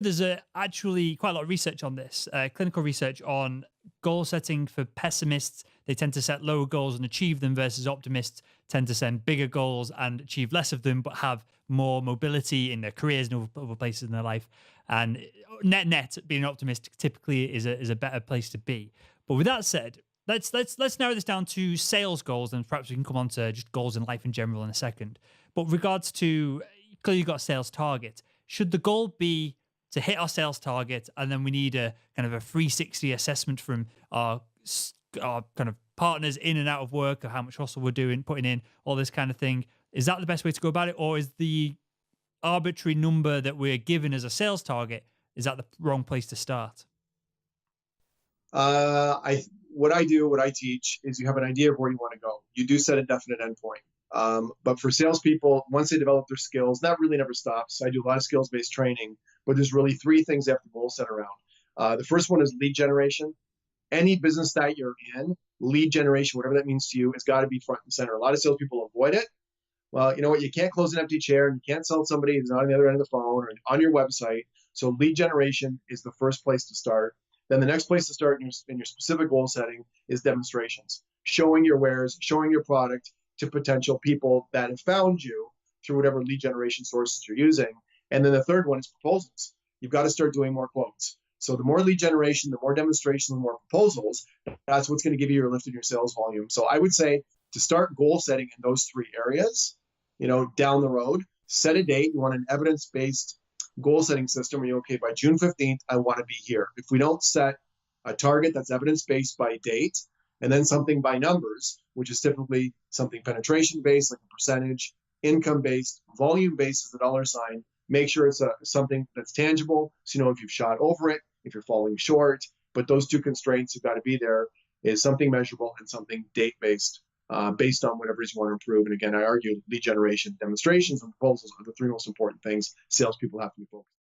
There's actually quite a lot of research on this, clinical research on goal setting for pessimists. They tend to set lower goals and achieve them, versus optimists tend to set bigger goals and achieve less of them, but have more mobility in their careers and other places in their life. And net, being an optimist typically is a better place to be. But with that said, let's narrow this down to sales goals, and perhaps we can come on to just goals in life in general in a second. But regards to, clearly you've got a sales target. Should the goal be to hit our sales target, and then we need a kind of a 360 assessment from our kind of partners in and out of work, or how much hustle we're doing, putting in, all this kind of thing? Is that the best way to go about it, or is the arbitrary number that we're given as a sales target, is that the wrong place to start? I What I do, what I teach is you have an idea of where you want to go. You do set a definite endpoint. But for salespeople, once they develop their skills, that really never stops. I do a lot of skills-based training, but there's really three things they have to goal set around. The first one is lead generation. Any business that you're in, lead generation, whatever that means to you, has got to be front and center. A lot of salespeople avoid it. Well, you know what? You can't close an empty chair, and you can't sell to somebody who's not on the other end of the phone or on your website. So lead generation is the first place to start. Then the next place to start in your specific goal setting is demonstrations, showing your wares, showing your product to potential people that have found you through whatever lead generation sources you're using. And then the third one is proposals. You've got to start doing more quotes. So the more lead generation, the more demonstrations, the more proposals, that's what's going to give you your lift in your sales volume. So I would say to start goal setting in those three areas, down the road, set a date. You want an evidence-based goal setting system where okay, by June 15th, I want to be here. If we don't set a target that's evidence-based by date, and then something by numbers, which is typically something penetration-based, like a percentage, income-based, volume-based is the dollar sign. Make sure it's something that's tangible, so you know if you've shot over it, if you're falling short. But those two constraints have got to be there, is something measurable and something date-based, based on whatever you want to improve. And again, I argue lead generation, demonstrations, and proposals are the three most important things salespeople have to be focused on.